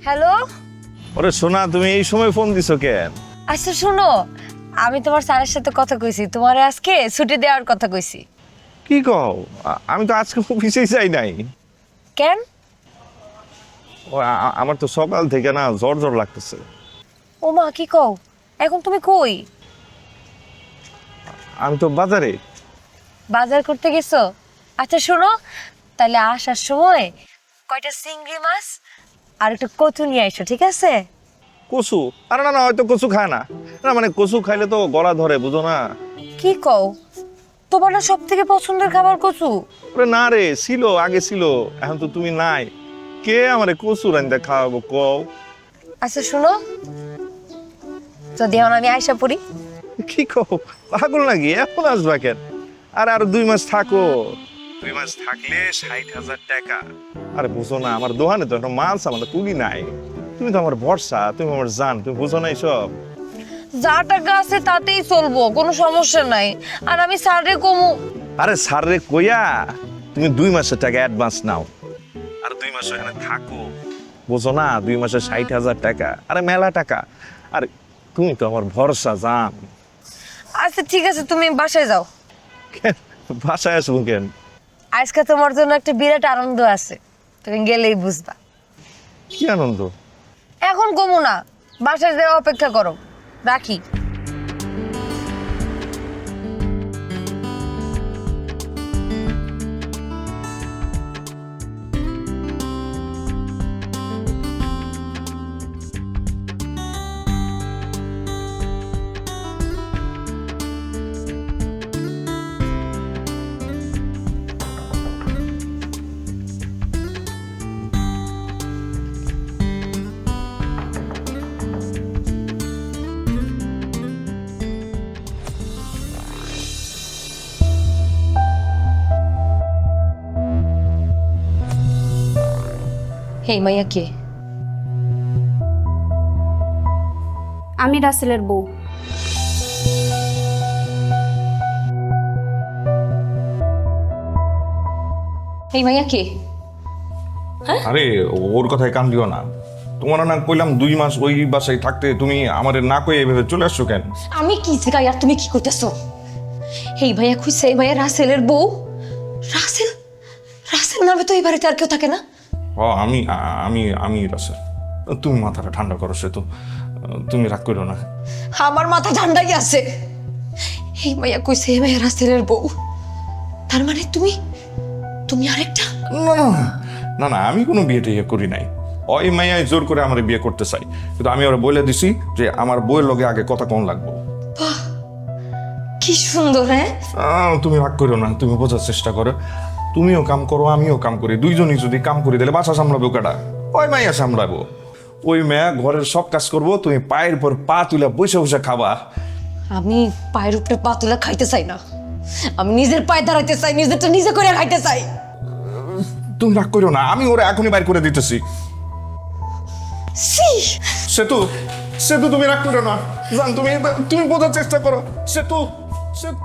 Hello. ওরে সোনা, তুমি এই সময় ফোন দিছো কেন? আচ্ছা শোনো, আমি তোমার স্যারের সাথে কথা কইছি, তোমার আজকে ছুটি দেওয়ার কথা কইছি। কি কও? আমি তো আজকে অফিসেই যাই নাই। কেন? আমার তো সকাল থেকে না জ্বর জ্বর লাগতেছে। ও মা, কি কও? এখন তুমি কই? আমি তো বাজারে। বাজার করতে গেছো? আচ্ছা শোনো, তাহলে আসার সময় কয়টা চিংড়ি মাছ আর একটু কচু নিয়ে আইসো, ঠিক আছে? কচু? আরে না না, হয়তো কচু খায় না। না মানে কচু খাইলে তো গলা ধরে, বুঝো না? কি কও? তোমার না সব থেকে পছন্দের খাবার কচু? ওরে না রে, ছিল, আগে ছিল, এখন তো তুমি নাই। কে আমারে কচু রান্দা খাওয়াবো কও? আচ্ছা শোনো, যদি এখন আমি আইসা পড়ি? কি কও? পাগল নাকি? এখন আসবা কেন? আর 2 মাস থাকো। 2 মাস থাকলে 60,000 টাকা। আরে বুঝো না, আমার দোকানে তো একটা মাল সামান তুলি নাই। তুমি তো আমার ভরসা, তুমি আমার জান, তুমি বুঝো না এইসব? যা টাকা আছে তাতেই চলবো, কোনো সমস্যা নাই। আর আমি স্যারে কমু। আরে স্যার রে কইয়া তুমি 2 মাসের টাকা অ্যাডভান্স নাও, আর 2 মাস এখানে থাকো। বুঝো না, 2 মাসে 60,000 টাকা, আরে মেলা টাকা। আর তুমি তো আমার ভরসা, জান। আচ্ছা ঠিক আছে, তুমি বাসায় যাও। বাসায় আসবো কেন? আজকে তোমার জন্য একটা বিরাট আনন্দ আছে, তুমি গেলেই বুঝবা। কি আনন্দ? এখন কমু না, বাসায় যাও, অপেক্ষা করো। রাখি। হেই মাইয়া কে? আমি রাসেলের বউ। হেই মাইয়া কে? আরে ওর কথায় কান দিও না। তোমার না কইলাম 2 মাস ওই বাসায় থাকতে, তুমি আমারে না কই এভাবে চলে আসছো কেন? আমি কি জিগাই আর তুমি কি করতেছো? এই ভাইয়া খুঁজছে, এই ভাইয়া রাসেলের বউ। রাসেল, রাসেল নামে তো এই বাড়িতে আর কেউ থাকে না। আমি আমি আমি রাসেল। তুমি মাথাটা ঠান্ডা করো, সে তো, তুমি রাগ করো না। আমার মাথা ঠান্ডাই আছে। এই ভাইয়া কইছে এই ভাইয়া রাসেলের বউ, তার মানে তুমি তুমি আরেকটা? না না না না, আমি কোনো বিয়ে টিয়ে করি নাই। ওই মাইয়াই জোর করে আমার বিয়ে করতে চাই, কিন্তু আমি ওরা বলে দিছি যে আমার বউয়ের লগে আগে কথা কোন লাগবো। বাহ, কি সুন্দর। হ্যাঁ, তুমি রাগ করো না, তুমি বোঝার চেষ্টা করো। তুমিও কাম করো, আমিও কাম করি, দুইজনই যদি কাম করি তাহলে বাসা সামলাবো কাটা? ওই মাইয়া সামলাবো। ওই মেয়া ঘরের সব কাজ করবো, তুমি পায়ের পর পা তুলে বসে বসে খাবা। আমি পায়ের উপরে পা তুলে খাইতে চাই না, আমি নিজের পায়ে দাঁড়াইতে চাই, নিজেরটা নিজে করে খাইতে চাই। তুমি রাগ করো না, আমি ওরা এখনই বাইর করে দিতেছি। সি, সেতু, সেতু তুমি রাগ করো না, জান, তুমি তুমি বোঝার চেষ্টা করো। সেতু, সেতু।